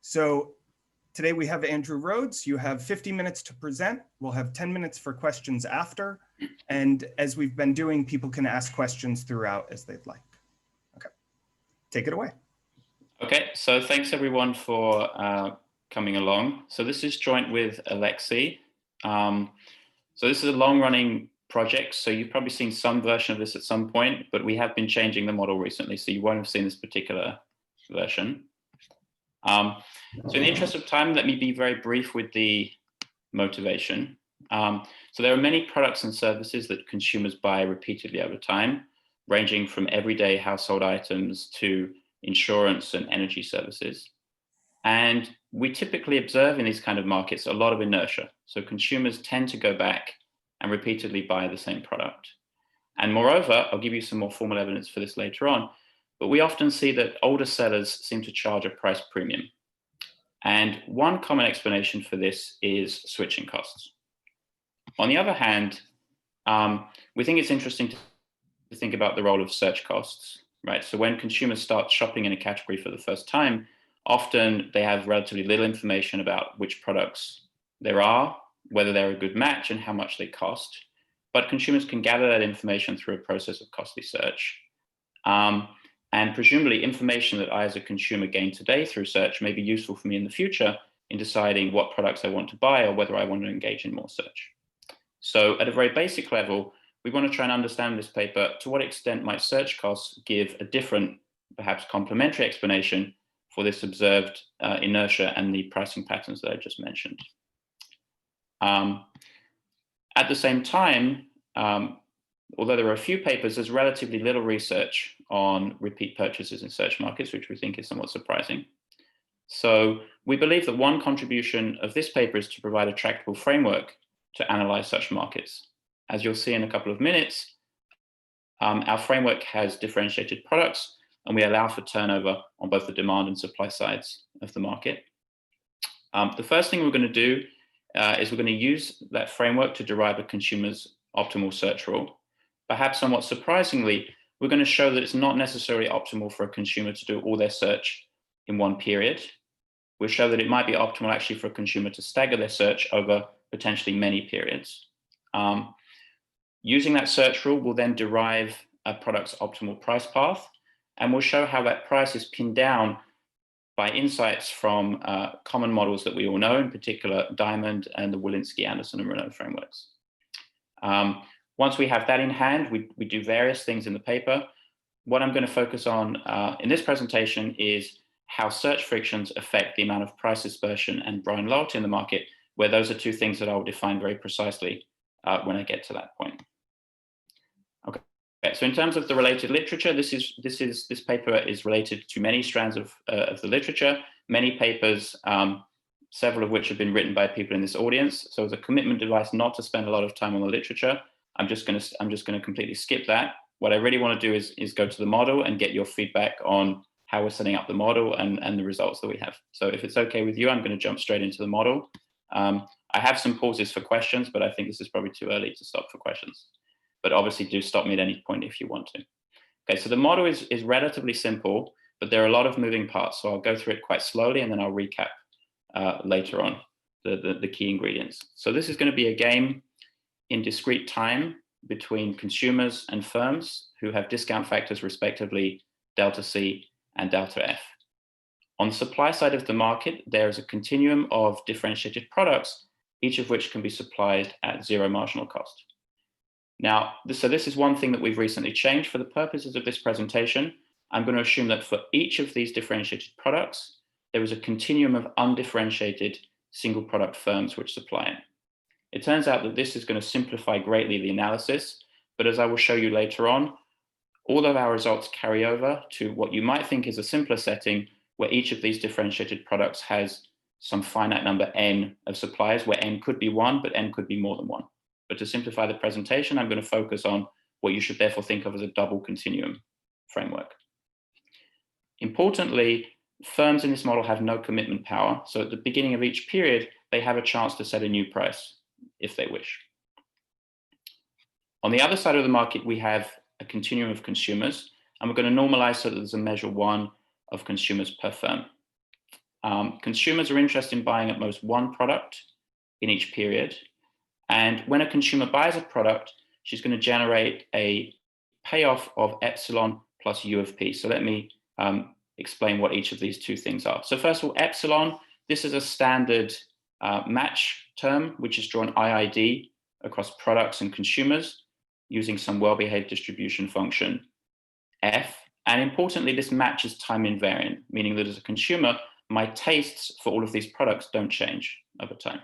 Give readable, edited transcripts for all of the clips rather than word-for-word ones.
So today we have Andrew Rhodes. You have 50 minutes to present. We'll have 10 minutes for questions after. And as we've been doing, people can ask questions throughout as they'd like. Okay, take it away. Okay, so thanks everyone for coming along. So this is joint with Alexi. So this is a long-running project, so you've probably seen some version of this at some point, but we have been changing the model recently, so you won't have seen this particular version. So in the interest of time, let me be very brief with the motivation. So there are many products and services that consumers buy repeatedly over time, ranging from everyday household items to insurance and energy services. And we typically observe in these kind of markets a lot of inertia. So consumers tend to go back and repeatedly buy the same product. And moreover, I'll give you some more formal evidence for this later on, but we often see that older sellers seem to charge a price premium. And one common explanation for this is switching costs. On the other hand, we think it's interesting to think about the role of search costs, right? So when consumers start shopping in a category for the first time, often they have relatively little information about which products there are, whether they're a good match and how much they cost. But consumers can gather that information through a process of costly search. And presumably information that I as a consumer gain today through search may be useful for me in the future in deciding what products I want to buy or whether I want to engage in more search. So at a very basic level, we want to try and understand in this paper to what extent might search costs give a different, perhaps complementary explanation for this observed inertia and the pricing patterns that I just mentioned. At the same time, although there are a few papers, there's relatively little research on repeat purchases in search markets, which we think is somewhat surprising. So we believe that one contribution of this paper is to provide a tractable framework to analyze such markets. As you'll see in a couple of minutes, our framework has differentiated products, and we allow for turnover on both the demand and supply sides of the market. The first thing we're going to do is we're going to use that framework to derive a consumer's optimal search rule. Perhaps somewhat surprisingly, we're going to show that it's not necessarily optimal for a consumer to do all their search in one period. We'll show that it might be optimal actually for a consumer to stagger their search over potentially many periods. Using that search rule, we'll then derive a product's optimal price path, and we'll show how that price is pinned down by insights from common models that we all know, in particular Diamond and the Walensky, Anderson, and Renault frameworks. Once we have that in hand, we do various things in the paper. What I'm going to focus on in this presentation is how search frictions affect the amount of price dispersion and brand loyalty in the market, where those are two things that I will define very precisely when I get to that point. Okay, so in terms of the related literature, this paper is related to many strands of the literature, many papers, several of which have been written by people in this audience. So as a commitment device not to spend a lot of time on the literature, I'm just going to completely skip that. What I really want to do is go to the model and get your feedback on how we're setting up the model and the results that we have. So if it's okay with you, I'm going to jump straight into the model. I have some pauses for questions, but I think this is probably too early to stop for questions. But obviously do stop me at any point if you want to. Okay, so the model is relatively simple, but there are a lot of moving parts. So I'll go through it quite slowly and then I'll recap later on the key ingredients. So this is going to be a game in discrete time between consumers and firms who have discount factors respectively delta C and delta F. On the supply side of the market, there is a continuum of differentiated products, each of which can be supplied at zero marginal cost. Now, this is one thing that we've recently changed. For the purposes of this presentation, I'm going to assume that for each of these differentiated products, there is a continuum of undifferentiated single product firms which supply it. It turns out that this is going to simplify greatly the analysis, but as I will show you later on, all of our results carry over to what you might think is a simpler setting where each of these differentiated products has some finite number n of suppliers, where n could be one, but n could be more than one. But to simplify the presentation, I'm going to focus on what you should therefore think of as a double continuum framework. Importantly, firms in this model have no commitment power. So at the beginning of each period, they have a chance to set a new price if they wish. On the other side of the market, we have a continuum of consumers, and we're going to normalize so that there's a measure one of consumers per firm. consumers are interested in buying at most one product in each period. And when a consumer buys a product, she's going to generate a payoff of epsilon plus U of P. So let me explain what each of these two things are. So first of all, epsilon, this is a standard match term, which is drawn IID across products and consumers using some well-behaved distribution function F. And importantly, this match is time invariant, meaning that as a consumer, my tastes for all of these products don't change over time.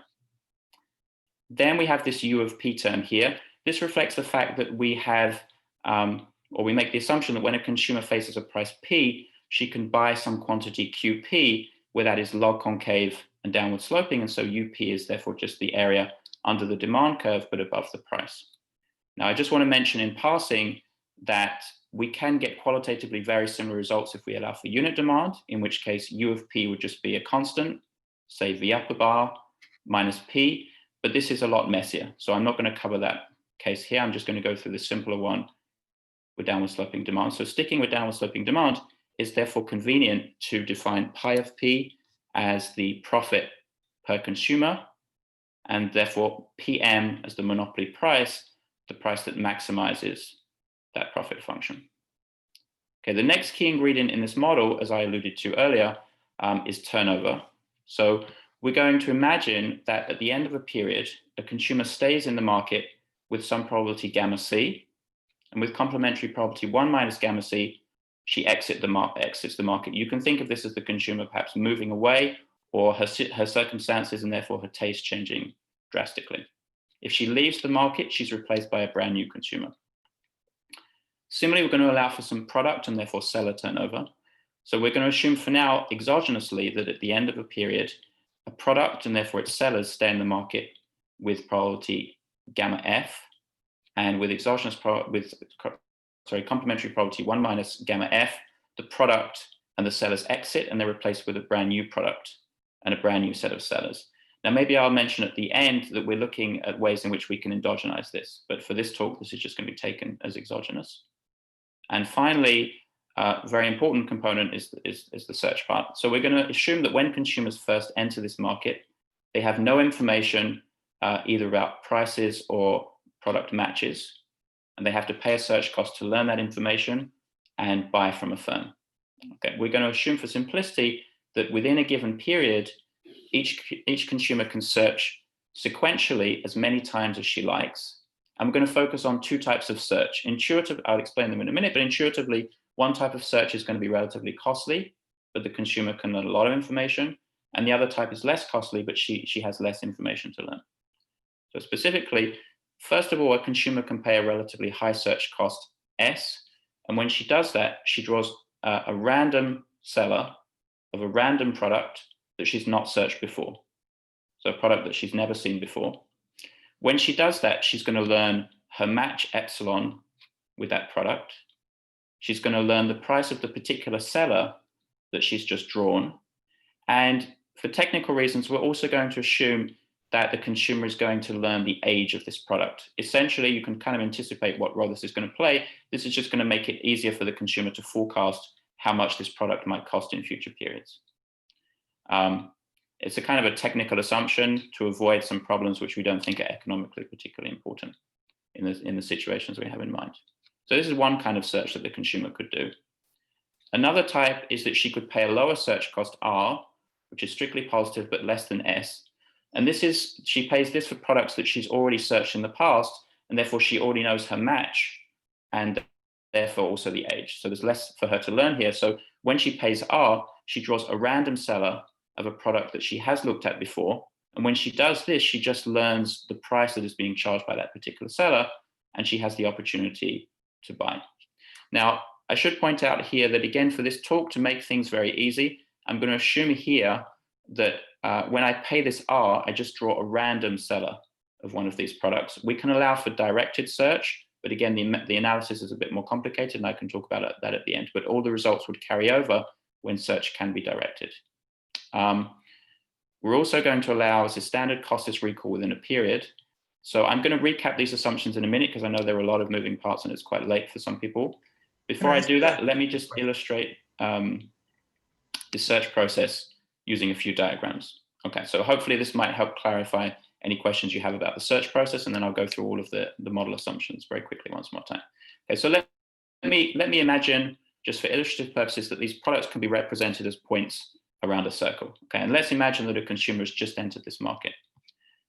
Then we have this U of P term here. This reflects the fact that we have, or we make the assumption that when a consumer faces a price P, she can buy some quantity QP where that is log concave and downward sloping. And so UP is therefore just the area under the demand curve, but above the price. Now, I just want to mention in passing that we can get qualitatively very similar results if we allow for unit demand, in which case U of P would just be a constant, say V upper bar minus P, but this is a lot messier. So I'm not going to cover that case here. I'm just going to go through the simpler one with downward sloping demand. So sticking with downward sloping demand is therefore convenient to define pi of P as the profit per consumer, and therefore PM as the monopoly price, the price that maximizes that profit function. Okay, the next key ingredient in this model, as I alluded to earlier, is turnover. So we're going to imagine that at the end of a period, a consumer stays in the market with some probability gamma C, and with complementary probability 1 minus gamma C, she exits the market. You can think of this as the consumer perhaps moving away, or her circumstances and therefore her taste changing drastically. If she leaves the market, she's replaced by a brand new consumer. Similarly, we're going to allow for some product and therefore seller turnover. So we're going to assume for now exogenously that at the end of a period, a product and therefore its sellers stay in the market with probability gamma F, and with complementary probability 1 minus gamma F, the product and the sellers exit and they're replaced with a brand new product and a brand new set of sellers. Now, maybe I'll mention at the end that we're looking at ways in which we can endogenize this, but for this talk, this is just going to be taken as exogenous. And finally, a very important component is the search part. So we're going to assume that when consumers first enter this market, they have no information either about prices or product matches, and they have to pay a search cost to learn that information and buy from a firm. Okay, we're going to assume for simplicity that within a given period, each consumer can search sequentially as many times as she likes. And we're going to focus on two types of search. Intuitive, I'll explain them in a minute, but intuitively, one type of search is going to be relatively costly, but the consumer can learn a lot of information. And the other type is less costly, but she has less information to learn. So specifically, first of all, a consumer can pay a relatively high search cost S. And when she does that, she draws a random seller of a random product that she's not searched before. So a product that she's never seen before. When she does that, she's going to learn her match epsilon with that product. She's going to learn the price of the particular seller that she's just drawn. And for technical reasons, we're also going to assume that the consumer is going to learn the age of this product. Essentially, you can kind of anticipate what role this is going to play. This is just going to make it easier for the consumer to forecast how much this product might cost in future periods. It's a kind of a technical assumption to avoid some problems which we don't think are economically particularly important in the situations we have in mind. So this is one kind of search that the consumer could do. Another type is that she could pay a lower search cost R, which is strictly positive but less than S. And she pays this for products that she's already searched in the past, and therefore she already knows her match and therefore also the age. So there's less for her to learn here. So when she pays R, she draws a random seller of a product that she has looked at before. And when she does this, she just learns the price that is being charged by that particular seller, and she has the opportunity to buy. Now, I should point out here that, again, for this talk, to make things very easy, I'm going to assume here that when I pay this R, I just draw a random seller of one of these products. We can allow for directed search, but again, the analysis is a bit more complicated, and I can talk about that at the end. But all the results would carry over when search can be directed. We're also going to allow as a standard costless recall within a period. So I'm going to recap these assumptions in a minute because I know there are a lot of moving parts and it's quite late for some people. Before I do that, let me just illustrate the search process using a few diagrams. Okay, so hopefully this might help clarify any questions you have about the search process, and then I'll go through all of the model assumptions very quickly once more time. Okay, so let me imagine, just for illustrative purposes, that these products can be represented as points around a circle. Okay, and let's imagine that a consumer has just entered this market.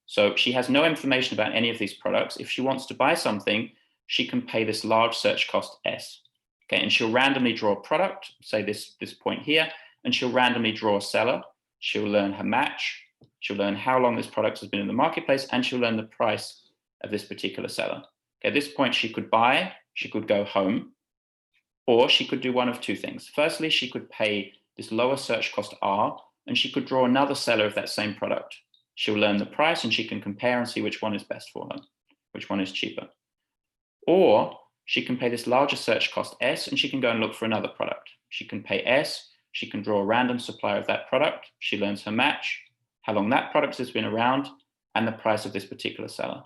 So she has no information about any of these products. If she wants to buy something, she can pay this large search cost S. Okay, and she'll randomly draw a product, say this point here, and she'll randomly draw a seller. She'll learn her match. She'll learn how long this product has been in the marketplace, and she'll learn the price of this particular seller. Okay, at this point, she could buy, she could go home, or she could do one of two things. Firstly, she could pay this lower search cost R, and she could draw another seller of that same product. She'll learn the price, and she can compare and see which one is best for her, which one is cheaper. Or she can pay this larger search cost S, and she can go and look for another product. She can pay S, she can draw a random supplier of that product, she learns her match, how long that product has been around, and the price of this particular seller.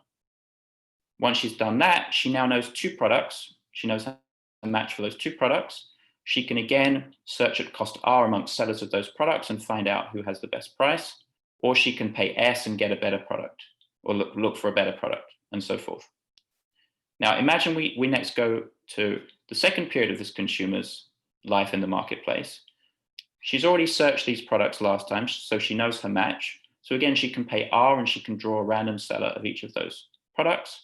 Once she's done that, she now knows two products. She knows her match for those two products. She can again search at cost R amongst sellers of those products and find out who has the best price, or she can pay S and get a better product, or look for a better product, and so forth. Now, imagine we next go to the second period of this consumer's life in the marketplace. She's already searched these products last time, so she knows her match. So again, she can pay R and she can draw a random seller of each of those products.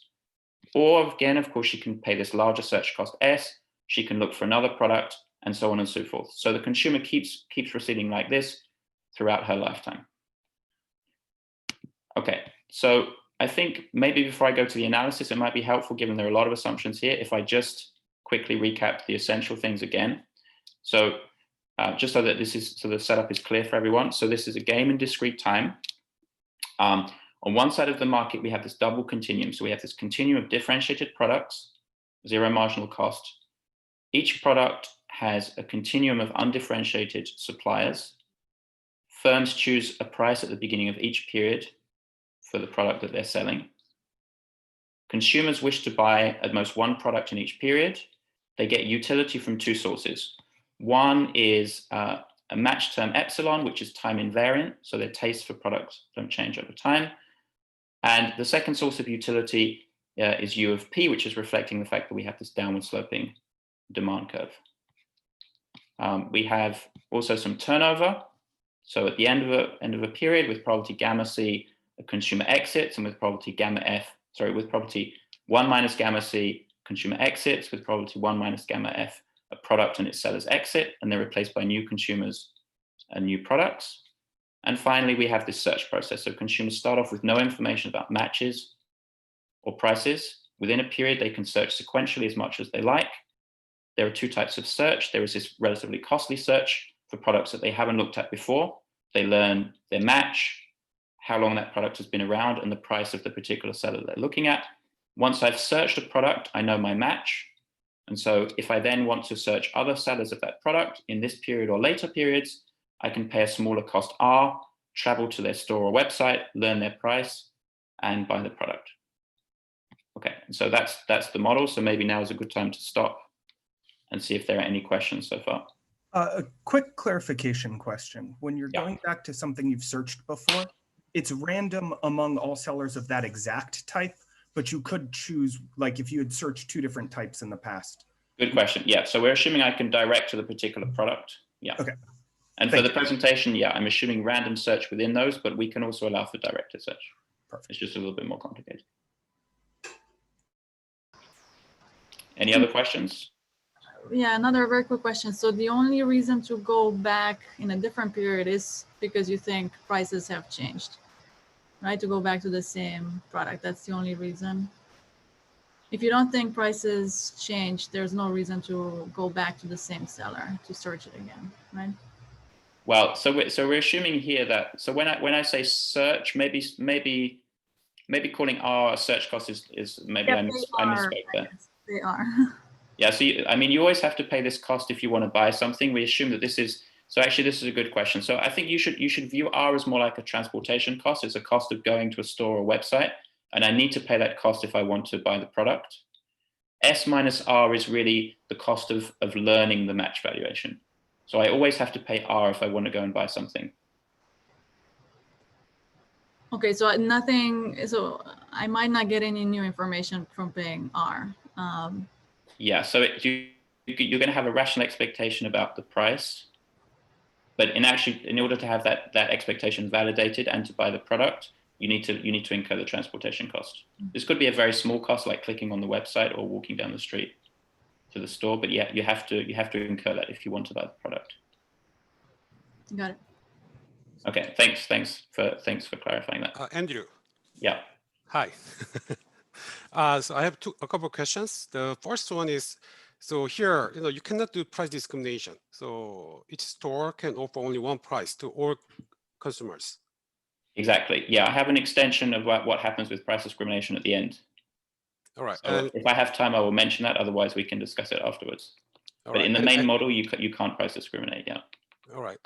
Or again, of course, she can pay this larger search cost S, she can look for another product, and so on and so forth. So the consumer keeps proceeding like this throughout her lifetime. Okay, so I think maybe before I go to the analysis, it might be helpful, given there are a lot of assumptions here, if I just quickly recap the essential things again. So just so that the setup is clear for everyone. So this is a game in discrete time. On one side of the market, we have this double continuum. So we have this continuum of differentiated products, zero marginal cost. Each product has a continuum of undifferentiated suppliers. Firms choose a price at the beginning of each period for the product that they're selling. Consumers wish to buy at most one product in each period. They get utility from two sources. One is a match term epsilon, which is time invariant, so their taste for products don't change over time. And the second source of utility is U of P, which is reflecting the fact that we have this downward sloping demand curve. We have also some turnover. So at the end of a period, with probability gamma C, a consumer exits, and with probability with probability 1 minus gamma C, consumer exits, with probability 1 minus gamma F, a product and its sellers exit, and they're replaced by new consumers and new products. And finally, we have this search process. So consumers start off with no information about matches or prices. Within a period, they can search sequentially as much as they like. There are two types of search. There is this relatively costly search for products that they haven't looked at before. They learn their match, how long that product has been around, and the price of the particular seller they're looking at. Once I've searched a product, I know my match. And so if I then want to search other sellers of that product in this period or later periods, I can pay a smaller cost R, travel to their store or website, learn their price, and buy the product. Okay, so that's the model. So maybe now is a good time to stop and see if there are any questions so far. A quick clarification question. When you're going back to something you've searched before, it's random among all sellers of that exact type, but you could choose, like if you had searched two different types in the past. Good question. Yeah, so we're assuming I can direct to the particular product. Yeah. Okay. And for the presentation, yeah, I'm assuming random search within those, but we can also allow for directed search. Perfect. It's just a little bit more complicated. Any other questions? Yeah, another very quick question. So the only reason to go back in a different period is because you think prices have changed, right? To go back to the same product. That's the only reason. If you don't think prices change, there's no reason to go back to the same seller to search it again, right? Well, so we're assuming here that, so when I say search, maybe calling R a search cost is maybe I misspoke there. They are. Yeah, so you always have to pay this cost if you want to buy something. We assume that this is, so actually this is a good question. So I think you should view R as more like a transportation cost. It's a cost of going to a store or website, and I need to pay that cost if I want to buy the product. S minus R is really the cost of learning the match valuation. So I always have to pay R if I want to go and buy something. Okay, so nothing, so I might not get any new information from paying R. Yeah, so you're going to have a rational expectation about the price, but in order to have that expectation validated and to buy the product, you need to incur the transportation cost. This could be a very small cost, like clicking on the website or walking down the street to the store, but yeah, you have to incur that if you want to buy the product. Got it. Okay, thanks for clarifying that. Andrew. Yeah. Hi. So I have a couple of questions. The first one is, so here, you cannot do price discrimination. So each store can offer only one price to all consumers. Exactly. Yeah, I have an extension of what happens with price discrimination at the end. All right. So if I have time, I will mention that. Otherwise, we can discuss it afterwards. All but right. in the main model, you can't price discriminate. Yeah. All right.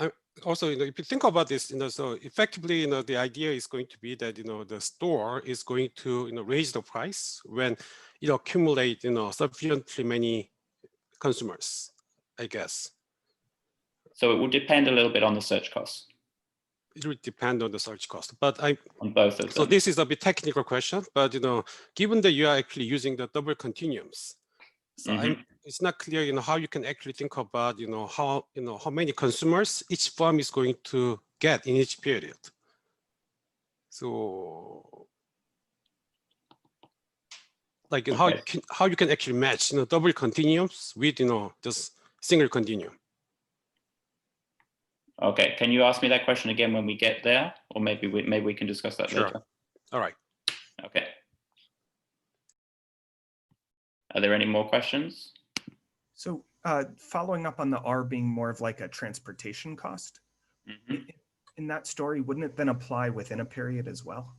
Also, if you think about this, so effectively, the idea is going to be that the store is going to raise the price when it accumulate sufficiently many consumers, I guess. So it will depend a little bit on the search costs. It will depend on the search cost, but on both of them. So this is a bit technical question, but given that you are actually using the double continuums, so it's not clear, how you can actually think about, how many consumers each firm is going to get in each period. So, like, okay. how you can actually match, double continuums with, just single continuum. Okay, can you ask me that question again when we get there, or maybe we can discuss that later? All right. Okay. Are there any more questions? So following up on the R being more of like a transportation cost, in that story, wouldn't it then apply within a period as well?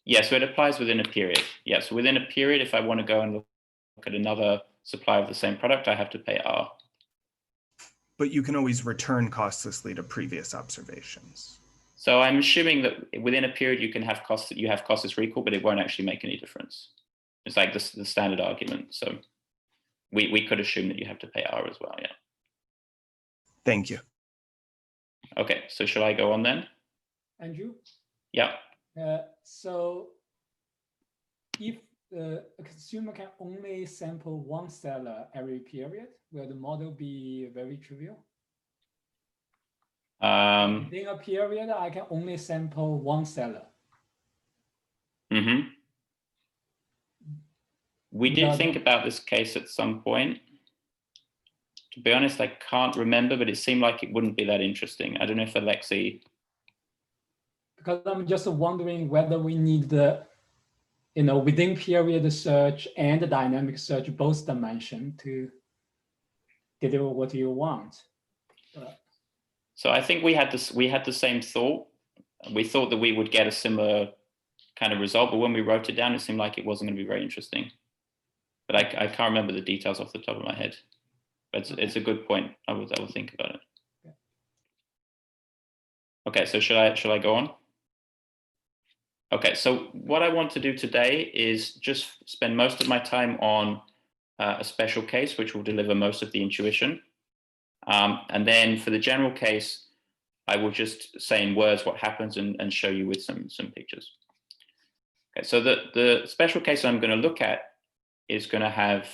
Yeah, so it applies within a period. Yeah, so within a period, if I want to go and look at another supply of the same product, I have to pay R. But you can always return costlessly to previous observations. So I'm assuming that within a period you have costless recall, but it won't actually make any difference. It's like the standard argument. So we could assume that you have to pay R as well, yeah. Thank you. Okay, so shall I go on then? Andrew? Yeah. So if a consumer can only sample one seller every period, will the model be very trivial? Within a period, I can only sample one seller. We did think about this case at some point. To be honest, I can't remember, but it seemed like it wouldn't be that interesting. I don't know if Alexei. Because I'm just wondering whether we need the, within period search and the dynamic search both dimension to deliver what you want. So I think we had the same thought. We thought that we would get a similar kind of result, but when we wrote it down, it seemed like it wasn't going to be very interesting. But I can't remember the details off the top of my head. But it's a good point. I will think about it. Okay, so should I go on? Okay, so what I want to do today is just spend most of my time on a special case, which will deliver most of the intuition. And then for the general case, I will just say in words what happens and show you with some pictures. Okay, so the special case I'm going to look at is going to have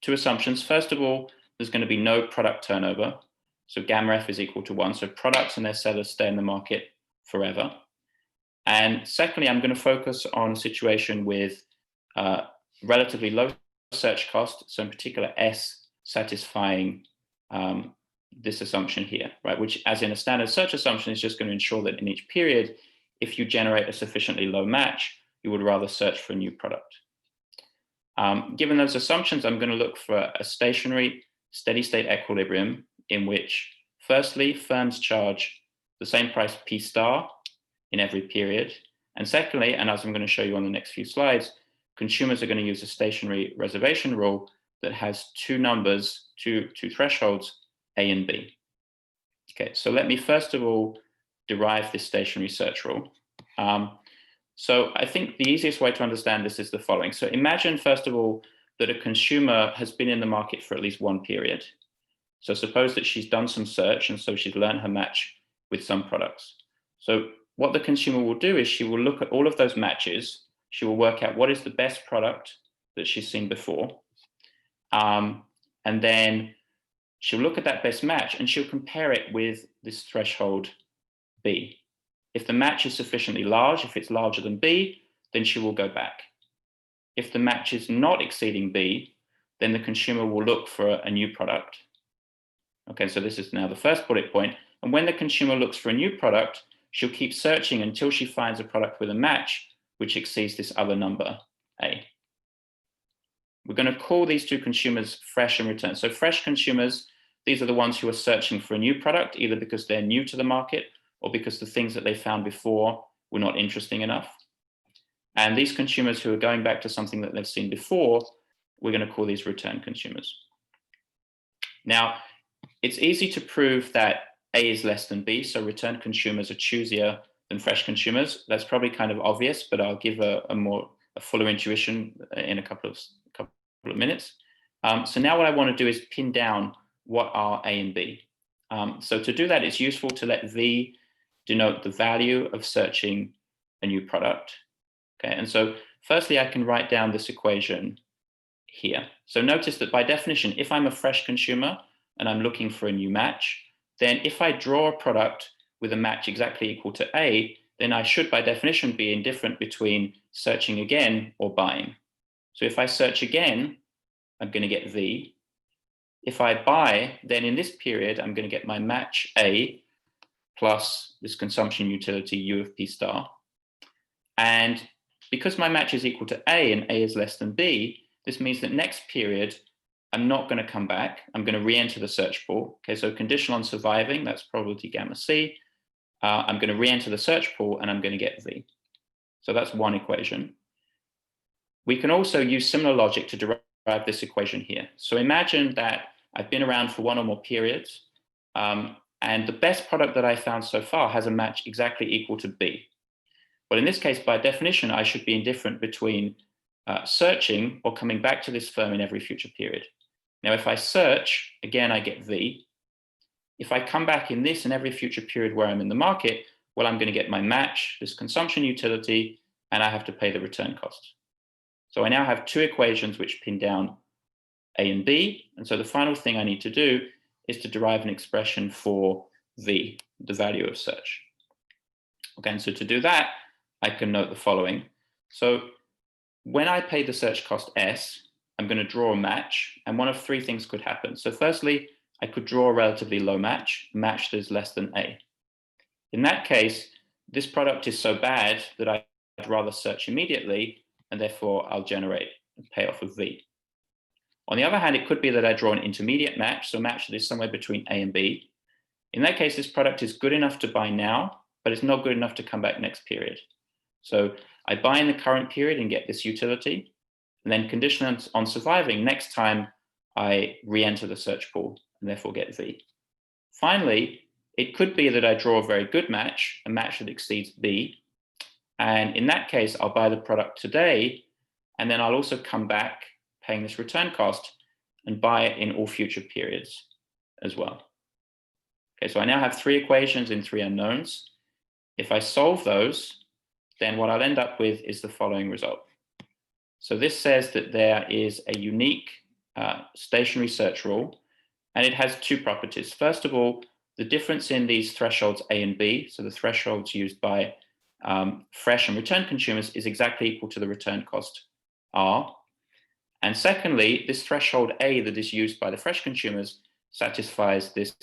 two assumptions. First of all, there's going to be no product turnover. So gamma F is equal to 1. So products and their sellers stay in the market forever. And secondly, I'm going to focus on a situation with relatively low search cost. So in particular, S satisfying this assumption here, right? Which, as in a standard search assumption, is just going to ensure that in each period, if you generate a sufficiently low match, you would rather search for a new product. Given those assumptions, I'm going to look for a stationary steady state equilibrium in which, firstly, firms charge the same price P star in every period. And secondly, and as I'm going to show you on the next few slides, consumers are going to use a stationary reservation rule that has two numbers, two thresholds, A and B. Okay, so let me first of all derive this stationary search rule. So I think the easiest way to understand this is the following. So imagine, first of all, that a consumer has been in the market for at least one period. So suppose that she's done some search, and so she's learned her match with some products. So what the consumer will do is she will look at all of those matches. She will work out what is the best product that she's seen before. And then she'll look at that best match and she'll compare it with this threshold B. If the match is sufficiently large, if it's larger than B, then she will go back. If the match is not exceeding B, then the consumer will look for a new product. Okay, so this is now the first bullet point. And when the consumer looks for a new product, she'll keep searching until she finds a product with a match which exceeds this other number, A. We're going to call these two consumers fresh and return. So fresh consumers, these are the ones who are searching for a new product, either because they're new to the market or because the things that they found before were not interesting enough. And these consumers who are going back to something that they've seen before, we're going to call these return consumers. Now, it's easy to prove that A is less than B, so return consumers are choosier than fresh consumers. That's probably kind of obvious, but I'll give a fuller intuition in a couple of minutes. So now what I want to do is pin down what are A and B. So to do that, it's useful to let V denote the value of searching a new product. Okay, and so firstly, I can write down this equation here. So notice that by definition, if I'm a fresh consumer and I'm looking for a new match, then if I draw a product with a match exactly equal to A, then I should by definition be indifferent between searching again or buying. So if I search again, I'm going to get V. If I buy, then in this period, I'm going to get my match A plus this consumption utility U of P star. And because my match is equal to A and A is less than B, this means that next period, I'm not going to come back. I'm going to re-enter the search pool. Okay, so conditional on surviving, that's probability gamma C. I'm going to re-enter the search pool and I'm going to get V. So that's one equation. We can also use similar logic to derive this equation here. So imagine that I've been around for one or more periods, and the best product that I found so far has a match exactly equal to B. Well, in this case, by definition, I should be indifferent between searching or coming back to this firm in every future period. Now, if I search, again, I get V. If I come back in this and every future period where I'm in the market, well, I'm going to get my match, this consumption utility, and I have to pay the return cost. So I now have two equations which pin down A and B. And so the final thing I need to do is to derive an expression for V, the value of search. Okay, and so to do that, I can note the following. So when I pay the search cost S, I'm going to draw a match, and one of three things could happen. So firstly, I could draw a relatively low match that is less than A. In that case, this product is so bad that I'd rather search immediately, and therefore I'll generate a payoff of V. On the other hand, it could be that I draw an intermediate match, so a match that is somewhere between A and B. In that case, this product is good enough to buy now, but it's not good enough to come back next period. So I buy in the current period and get this utility, and then conditional on surviving, next time I re-enter the search pool and therefore get V. Finally, it could be that I draw a very good match, a match that exceeds B, and in that case, I'll buy the product today, and then I'll also come back paying this return cost and buy it in all future periods as well. Okay, so I now have three equations in three unknowns. If I solve those, then what I'll end up with is the following result. So this says that there is a unique stationary search rule, and it has two properties. First of all, the difference in these thresholds A and B, so the thresholds used by fresh and return consumers, is exactly equal to the return cost R. And secondly, this threshold A that is used by the fresh consumers satisfies this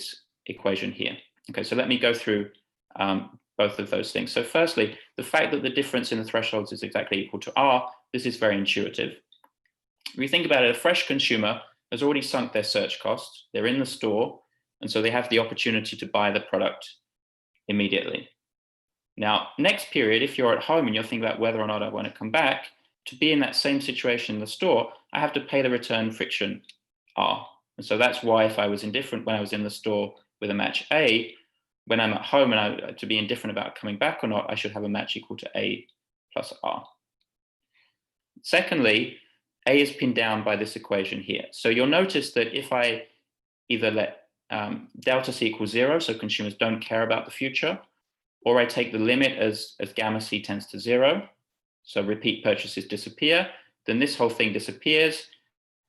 equation here. Okay, so let me go through both of those things. So firstly, the fact that the difference in the thresholds is exactly equal to R, this is very intuitive. If you think about it, a fresh consumer has already sunk their search costs. They're in the store, and so they have the opportunity to buy the product immediately. Now, next period, if you're at home and you're thinking about whether or not I want to come back, to be in that same situation in the store, I have to pay the return friction R. And so that's why if I was indifferent when I was in the store with a match A, when I'm at home and to be indifferent about coming back or not, I should have a match equal to A plus R. Secondly, A is pinned down by this equation here. So you'll notice that if I either let delta C equals 0, so consumers don't care about the future, or I take the limit as gamma C tends to 0, so repeat purchases disappear, then this whole thing disappears,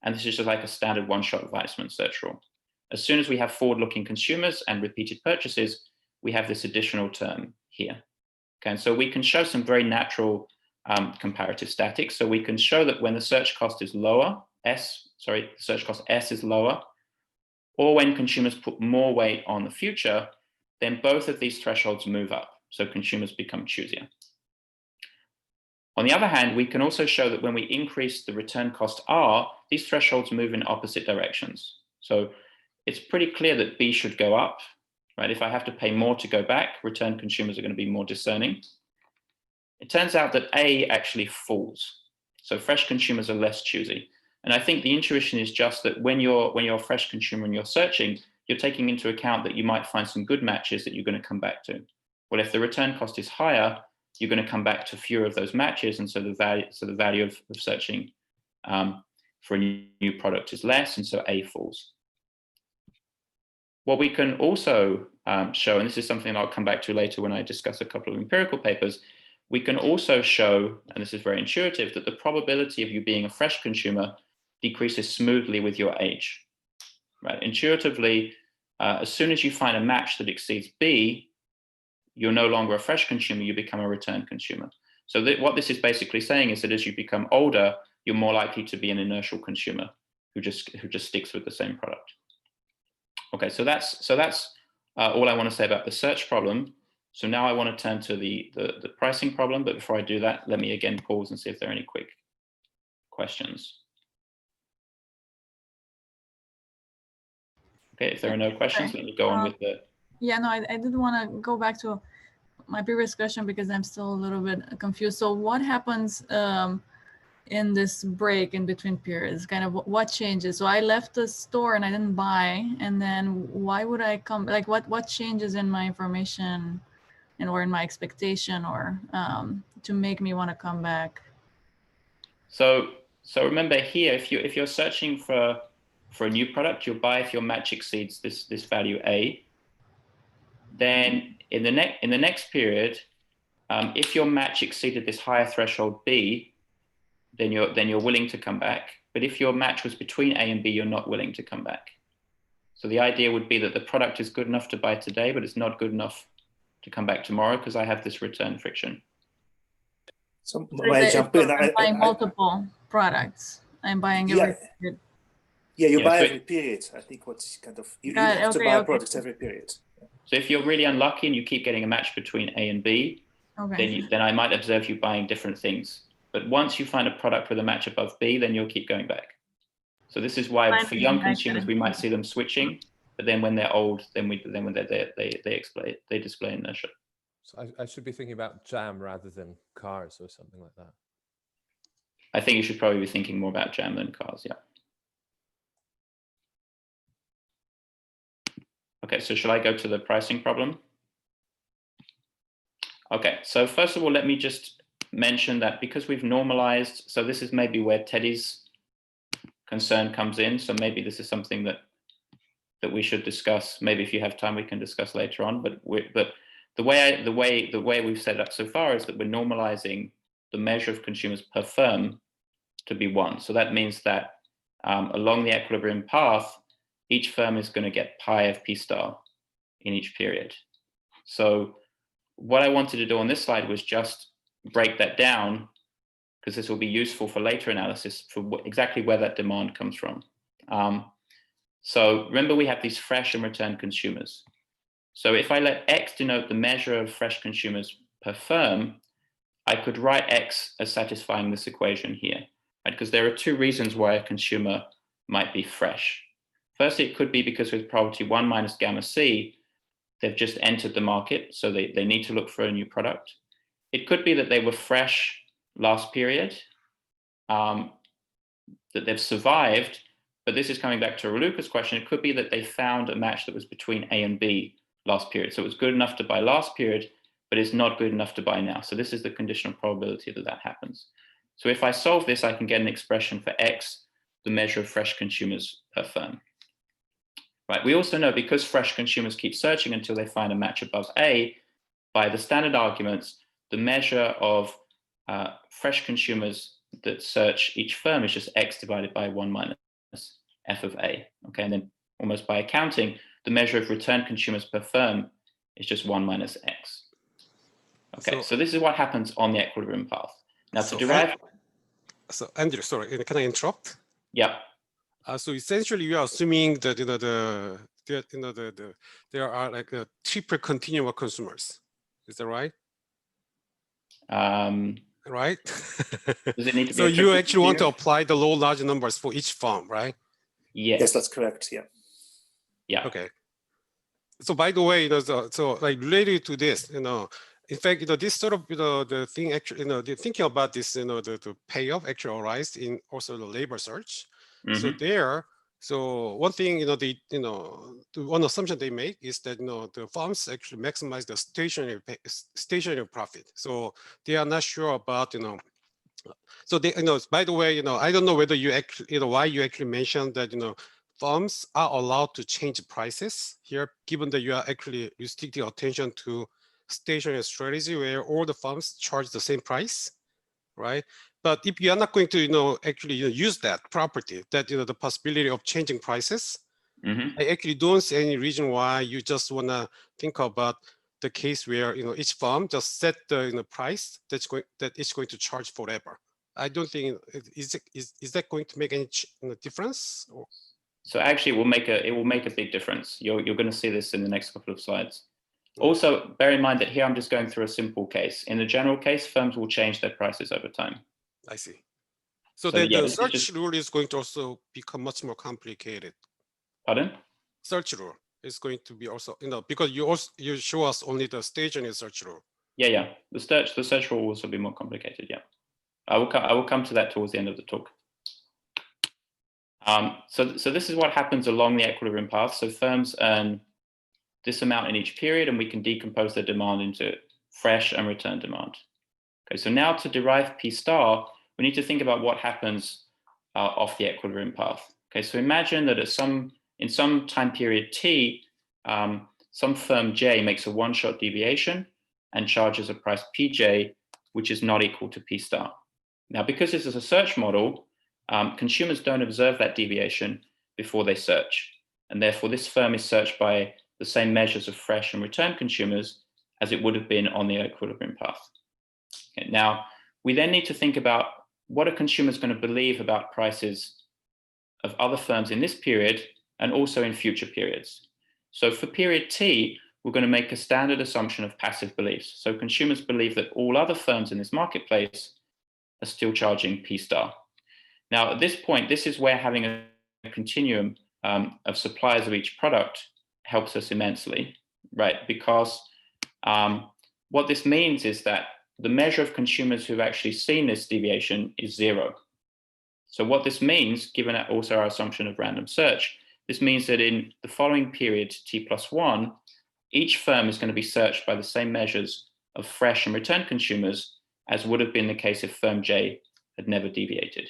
and this is just like a standard one-shot Weissman search rule. As soon as we have forward-looking consumers and repeated purchases, we have this additional term here. Okay, and so we can show some very natural comparative statics. So we can show that when the search cost is lower, the search cost S is lower, or when consumers put more weight on the future, then both of these thresholds move up. So consumers become choosier. On the other hand, we can also show that when we increase the return cost R, these thresholds move in opposite directions. So it's pretty clear that B should go up, right? If I have to pay more to go back, return consumers are going to be more discerning. It turns out that A actually falls. So fresh consumers are less choosy. And I think the intuition is just that when you're a fresh consumer and you're searching, you're taking into account that you might find some good matches that you're going to come back to. Well, if the return cost is higher, you're going to come back to fewer of those matches, and so the value of searching for a new product is less, and so A falls. What we can also show, and this is something I'll come back to later when I discuss a couple of empirical papers, we can also show, and this is very intuitive, that the probability of you being a fresh consumer decreases smoothly with your age. Right? Intuitively, as soon as you find a match that exceeds B, you're no longer a fresh consumer, you become a return consumer. So what this is basically saying is that as you become older, you're more likely to be an inertial consumer who just sticks with the same product. Okay, so that's all I want to say about the search problem. So now I want to turn to the pricing problem, but before I do that, let me again pause and see if there are any quick questions. Okay, if there are no questions, let me go on with the... Yeah, no, I did want to go back to my previous question because I'm still a little bit confused. So what happens in this break in between periods? Kind of what changes? So I left the store and I didn't buy, and then why would I come? Like what changes in my information and or in my expectation or to make me want to come back? So remember here, if you're searching for a new product, you'll buy if your match exceeds this value A. Then in the next period, if your match exceeded this higher threshold B, then you're willing to come back. But if your match was between A and B, you're not willing to come back. So the idea would be that the product is good enough to buy today, but it's not good enough to come back tomorrow because I have this return friction. So I jump in. I'm buying multiple products. I'm buying every period. Yeah, you buy every period. I think what's kind of you have to buy products every period. So if you're really unlucky and you keep getting a match between A and B, then I might observe you buying different things. But once you find a product with a match above B, then you'll keep going back. So this is why for young consumers we might see them switching, but then when they're old, then when they display inertia. So I should be thinking about jam rather than cars or something like that. I think you should probably be thinking more about jam than cars, yeah. Okay, so shall I go to the pricing problem? Okay, so first of all, let me just mention that because we've normalized, so this is maybe where Teddy's concern comes in. So maybe this is something that we should discuss. Maybe if you have time, we can discuss later on. But the way we've set it up so far is that we're normalizing the measure of consumers per firm to be 1. So that means that along the equilibrium path, each firm is going to get pi of P star in each period. So what I wanted to do on this slide was just break that down, because this will be useful for later analysis for exactly where that demand comes from. So remember, we have these fresh and return consumers. So if I let X denote the measure of fresh consumers per firm, I could write X as satisfying this equation here, right? Because there are 2 reasons why a consumer might be fresh. Firstly, it could be because with probability 1 minus gamma C, they've just entered the market, so they need to look for a new product. It could be that they were fresh last period, that they've survived, but this is coming back to Raluca's question. It could be that they found a match that was between A and B last period. So it was good enough to buy last period, but it's not good enough to buy now. So this is the conditional probability that that happens. So if I solve this, I can get an expression for X, the measure of fresh consumers per firm. right? We also know because fresh consumers keep searching until they find a match above A, by the standard arguments, the measure of fresh consumers that search each firm is just X divided by 1 minus F of A, okay? And then almost by accounting, the measure of return consumers per firm is just 1 minus X. Okay, so this is what happens on the equilibrium path. Now to derive... So Andrew, sorry, can I interrupt? Yeah. So essentially, you are assuming that there are like triple continuum of consumers. Is that right? Right. Does it need to be so you actually want to apply the low large numbers for each firm, right? Yes. Yes, that's correct. Yeah. Yeah. Okay. So by the way, so like related to this, in fact, this sort of, the thing actually, the thinking about this, the payoff actually arises in also the labor search. So there, so one thing, the one assumption they make is that, the firms actually maximize the stationary profit. So they are not sure about, so they, by the way, I don't know whether you actually, why you actually mentioned that, firms are allowed to change prices here, given that you are actually restricting attention to stationary strategy where all the firms charge the same price, right? But if you are not going to, actually use that property, that the possibility of changing prices, I actually don't see any reason why you just want to think about the case where each firm just set the price that it's going to charge forever. I don't think is that going to make any difference? Or? So actually, it will make a big difference. You're going to see this in the next couple of slides. Also, bear in mind that here I'm just going through a simple case. In the general case, firms will change their prices over time. I see. So then the search rule is going to also become much more complicated. Pardon? Search rule is going to be also, because you show us only the stationary search rule. Yeah. The search rule will also be more complicated. Yeah. I will come to that towards the end of the talk. So this is what happens along the equilibrium path. So firms earn this amount in each period, and we can decompose their demand into fresh and return demand. Okay, so now to derive P star, we need to think about what happens off the equilibrium path. Okay, so imagine that in some time period T, some firm J makes a one-shot deviation and charges a price Pj, which is not equal to P star. Now, because this is a search model, consumers don't observe that deviation before they search. And therefore, this firm is searched by the same measures of fresh and return consumers as it would have been on the equilibrium path. Okay, now, we then need to think about what are consumers going to believe about prices of other firms in this period and also in future periods. So for period T, we're going to make a standard assumption of passive beliefs. So consumers believe that all other firms in this marketplace are still charging P star. Now, at this point, this is where having a continuum of suppliers of each product helps us immensely, right? Because what this means is that the measure of consumers who've actually seen this deviation is 0. So what this means, given also our assumption of random search, this means that in the following period, T+1, each firm is going to be searched by the same measures of fresh and return consumers as would have been the case if firm J had never deviated.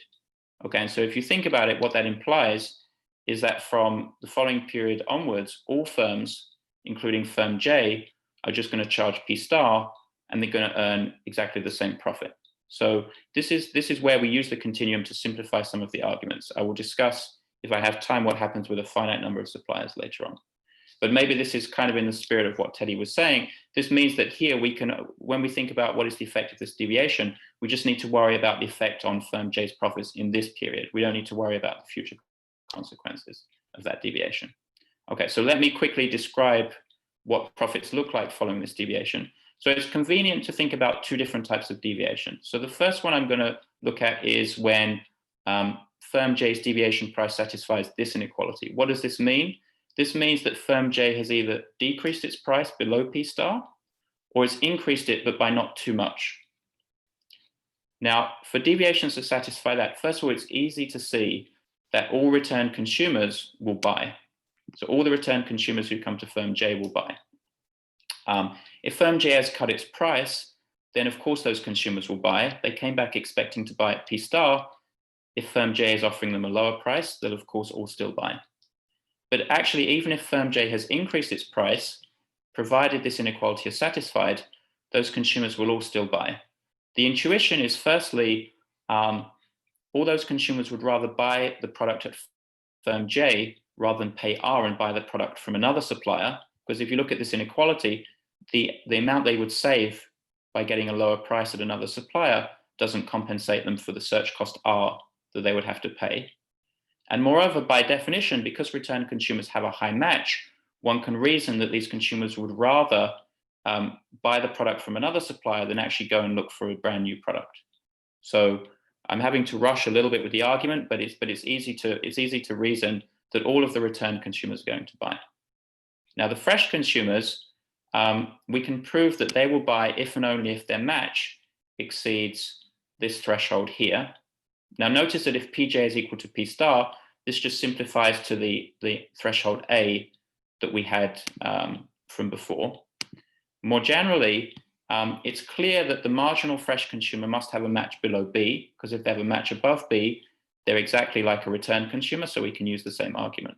Okay, and so if you think about it, what that implies is that from the following period onwards, all firms, including firm J, are just going to charge P star, and they're going to earn exactly the same profit. So this is where we use the continuum to simplify some of the arguments. I will discuss, if I have time, what happens with a finite number of suppliers later on. But maybe this is kind of in the spirit of what Teddy was saying. This means that here we can, when we think about what is the effect of this deviation, we just need to worry about the effect on firm J's profits in this period. We don't need to worry about the future consequences of that deviation. Okay, so let me quickly describe what profits look like following this deviation. So it's convenient to think about two different types of deviation. So the first one I'm going to look at is when firm J's deviation price satisfies this inequality. What does this mean? This means that firm J has either decreased its price below P star or it's increased it, but by not too much. Now, for deviations to satisfy that, first of all, it's easy to see that all return consumers will buy. So all the return consumers who come to firm J will buy. If firm J has cut its price, then of course those consumers will buy. They came back expecting to buy at P star. If firm J is offering them a lower price, they'll of course all still buy. But actually, even if firm J has increased its price, provided this inequality is satisfied, those consumers will all still buy. The intuition is, firstly, all those consumers would rather buy the product at firm J rather than pay R and buy the product from another supplier. Because if you look at this inequality, the amount they would save by getting a lower price at another supplier doesn't compensate them for the search cost R that they would have to pay. And moreover, by definition, because return consumers have a high match, one can reason that these consumers would rather buy the product from another supplier than actually go and look for a brand new product. So I'm having to rush a little bit with the argument, but it's easy to reason that all of the return consumers are going to buy. Now, the fresh consumers, we can prove that they will buy if and only if their match exceeds this threshold here. Now, notice that if Pj is equal to P star, this just simplifies to the threshold A that we had from before. More generally, it's clear that the marginal fresh consumer must have a match below B, because if they have a match above B, they're exactly like a return consumer, so we can use the same argument.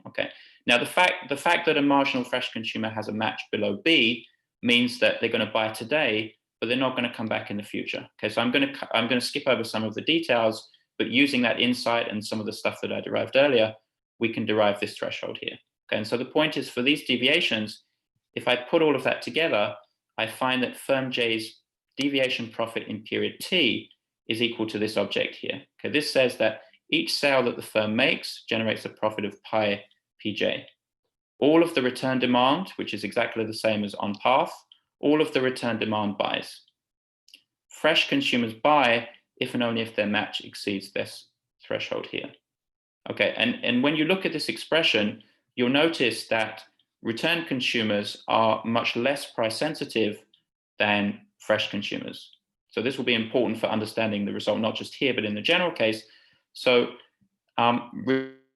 Okay. Now, the fact that a marginal fresh consumer has a match below B means that they're going to buy today, but they're not going to come back in the future. Okay, so I'm going to skip over some of the details, but using that insight and some of the stuff that I derived earlier, we can derive this threshold here. Okay, and so the point is, for these deviations, if I put all of that together, I find that firm J's deviation profit in period T is equal to this object here. Okay, this says that each sale that the firm makes generates a profit of pi Pj. All of the return demand, which is exactly the same as on path, all of the return demand buys. Fresh consumers buy if and only if their match exceeds this threshold here. Okay, and when you look at this expression, you'll notice that return consumers are much less price sensitive than fresh consumers. So this will be important for understanding the result, not just here, but in the general case. So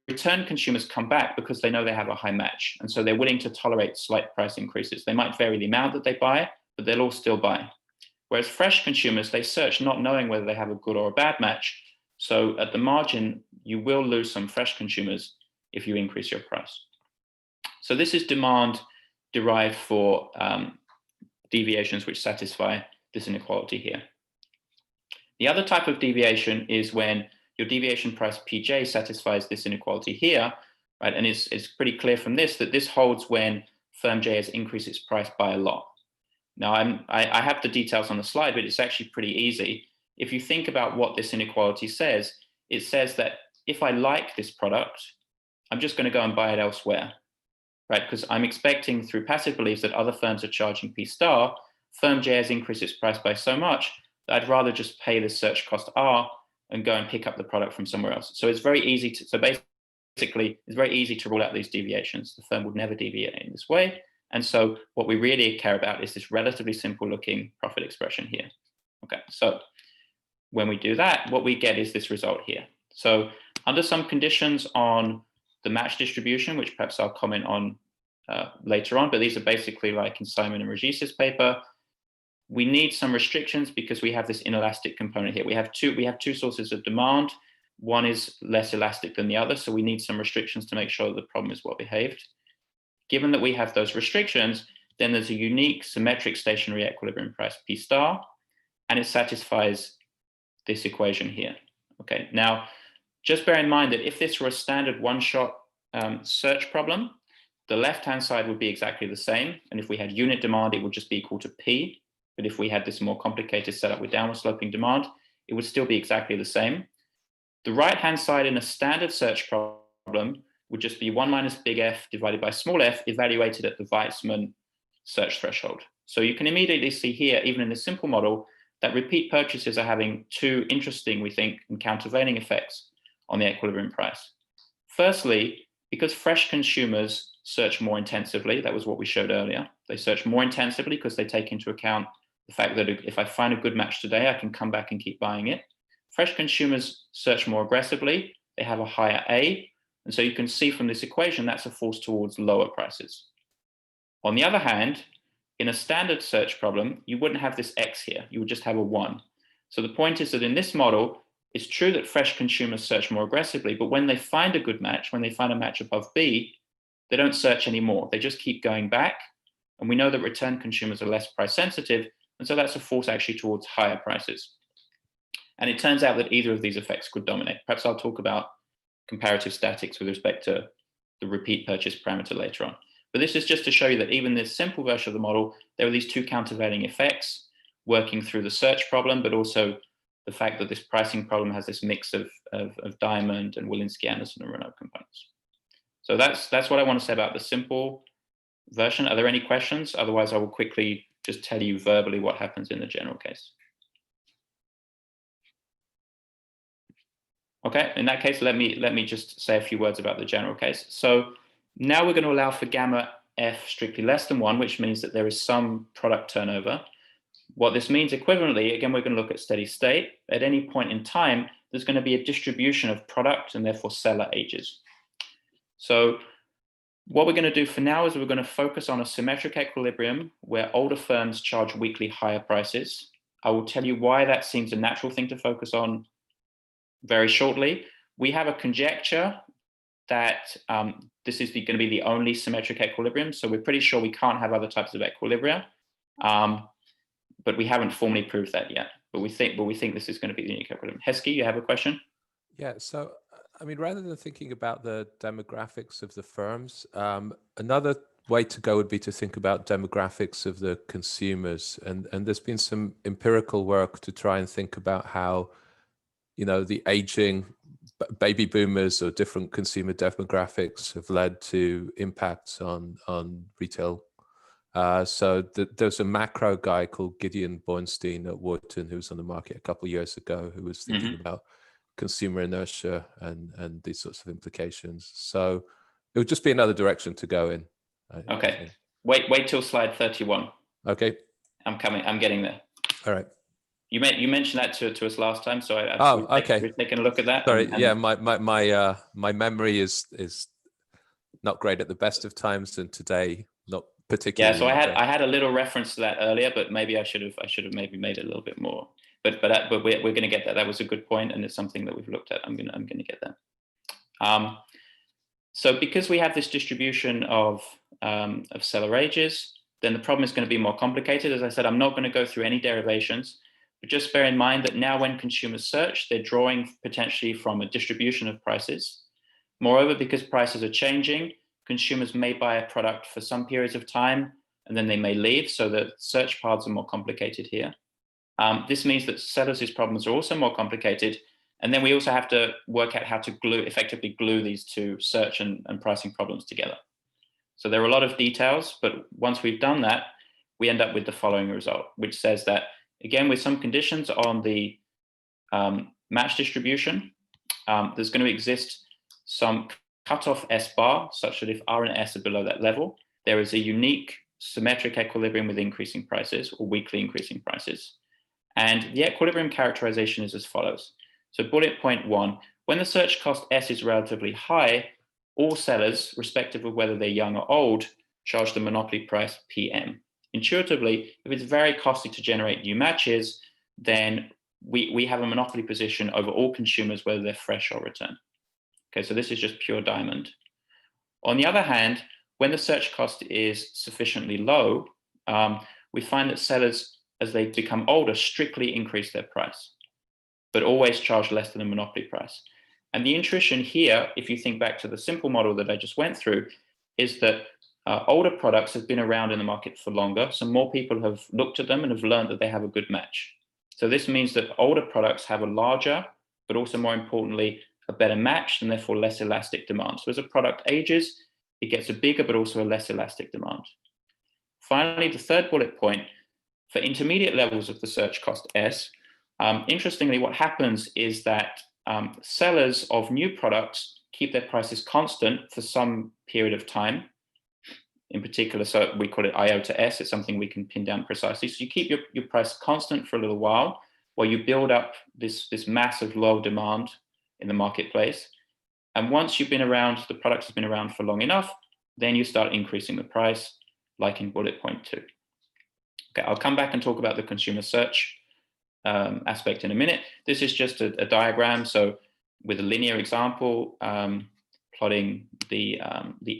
return consumers come back because they know they have a high match. And so they're willing to tolerate slight price increases. They might vary the amount that they buy, but they'll all still buy. Whereas fresh consumers, they search not knowing whether they have a good or a bad match. So at the margin, you will lose some fresh consumers if you increase your price. So this is demand derived for deviations which satisfy this inequality here. The other type of deviation is when your deviation price Pj satisfies this inequality here, right? And it's pretty clear from this that this holds when firm J has increased its price by a lot. Now, I have the details on the slide, but it's actually pretty easy. If you think about what this inequality says, it says that if I like this product, I'm just going to go and buy it elsewhere, right? Because I'm expecting through passive beliefs that other firms are charging P star. Firm J has increased its price by so much that I'd rather just pay the search cost R and go and pick up the product from somewhere else. So it's very easy to, basically, it's very easy to rule out these deviations. The firm would never deviate in this way. And so what we really care about is this relatively simple looking profit expression here. Okay, so when we do that, what we get is this result here. So under some conditions on the match distribution, which perhaps I'll comment on later on, but these are basically like in Simon and Regis's paper, we need some restrictions because we have this inelastic component here. We have two sources of demand. One is less elastic than the other, so we need some restrictions to make sure that the problem is well behaved. Given that we have those restrictions, then there's a unique symmetric stationary equilibrium price P star, and it satisfies this equation here. Okay, now just bear in mind that if this were a standard one-shot search problem, the left-hand side would be exactly the same, and if we had unit demand, it would just be equal to P. But if we had this more complicated setup with downward sloping demand, it would still be exactly the same. The right-hand side in a standard search problem would just be 1 minus big F divided by small f evaluated at the Weizmann search threshold. So you can immediately see here, even in this simple model, that repeat purchases are having two interesting, we think, and countervailing effects on the equilibrium price. Firstly, because fresh consumers search more intensively, that was what we showed earlier. They search more intensively because they take into account the fact that if I find a good match today, I can come back and keep buying it. Fresh consumers search more aggressively. They have a higher A. And so you can see from this equation, that's a force towards lower prices. On the other hand, in a standard search problem, you wouldn't have this X here. You would just have a 1. So the point is that in this model, it's true that fresh consumers search more aggressively, but when they find a good match, when they find a match above B, they don't search anymore. They just keep going back. And we know that return consumers are less price sensitive. And so that's a force actually towards higher prices. And it turns out that either of these effects could dominate. Perhaps I'll talk about comparative statics with respect to the repeat purchase parameter later on. But this is just to show you that even this simple version of the model, there are these two countervailing effects working through the search problem, but also the fact that this pricing problem has this mix of Diamond and Wilinski-Anderson and Renault components. So that's what I want to say about the simple version. Are there any questions? Otherwise, I will quickly just tell you verbally what happens in the general case. Okay, in that case, let me just say a few words about the general case. So now we're going to allow for gamma f strictly less than 1, which means that there is some product turnover. What this means equivalently, again, we're going to look at steady state. At any point in time, there's going to be a distribution of product and therefore seller ages. So what we're going to do for now is we're going to focus on a symmetric equilibrium where older firms charge weekly higher prices. I will tell you why that seems a natural thing to focus on very shortly. We have a conjecture that this is going to be the only symmetric equilibrium. So we're pretty sure we can't have other types of equilibria, but we haven't formally proved that yet. But we think this is going to be the unique equilibrium. Heskey, you have a question? Yeah. So, I mean, rather than thinking about the demographics of the firms, another way to go would be to think about demographics of the consumers. And there's been some empirical work to try and think about how, you know, the aging baby boomers or different consumer demographics have led to impacts on retail. So there's a macro guy called Gideon Bornstein at Wharton who was on the market a couple of years ago who was thinking about consumer inertia and these sorts of implications. So it would just be another direction to go in. Okay. Wait till slide 31. Okay. I'm coming. I'm getting there. All right. You mentioned that to us last time, so okay. We've taken a look at that. Sorry, yeah, my memory is not great at the best of times, and today not particularly. Yeah, so I had a little reference to that earlier, but maybe I should have maybe made it a little bit more. But we're going to get that. That was a good point, and it's something that we've looked at. I'm going to get that. So because we have this distribution of seller ages, then the problem is going to be more complicated. As I said, I'm not going to go through any derivations. But just bear in mind that now when consumers search, they're drawing potentially from a distribution of prices. Moreover, because prices are changing, consumers may buy a product for some periods of time, and then they may leave, so the search paths are more complicated here. This means that sellers' problems are also more complicated, and then we also have to work out how to effectively glue these two search and pricing problems together. So there are a lot of details, but once we've done that, we end up with the following result, which says that again, with some conditions on the match distribution, there's going to exist some cutoff S bar such that if R and S are below that level, there is a unique symmetric equilibrium with increasing prices or weekly increasing prices. And the equilibrium characterization is as follows. So bullet point 1, when the search cost S is relatively high, all sellers, respective of whether they're young or old, charge the monopoly price PM. Intuitively, if it's very costly to generate new matches, then we have a monopoly position over all consumers, whether they're fresh or return. Okay, so this is just pure Diamond. On the other hand, when the search cost is sufficiently low, we find that sellers, as they become older, strictly increase their price, but always charge less than the monopoly price. And the intuition here, if you think back to the simple model that I just went through, is that older products have been around in the market for longer, so more people have looked at them and have learned that they have a good match. So this means that older products have a larger, but also more importantly, a better match and therefore less elastic demand. So as a product ages, it gets a bigger, but also a less elastic demand. Finally, the third bullet point, for intermediate levels of the search cost S, interestingly, what happens is that sellers of new products keep their prices constant for some period of time. In particular, so we call it IO to S. It's something we can pin down precisely. So you keep your price constant for a little while you build up this massive low demand in the marketplace. And once you've been around, the product has been around for long enough, then you start increasing the price, like in bullet point 2. Okay, I'll come back and talk about the consumer search aspect in a minute. This is just a diagram. So with a linear example, plotting the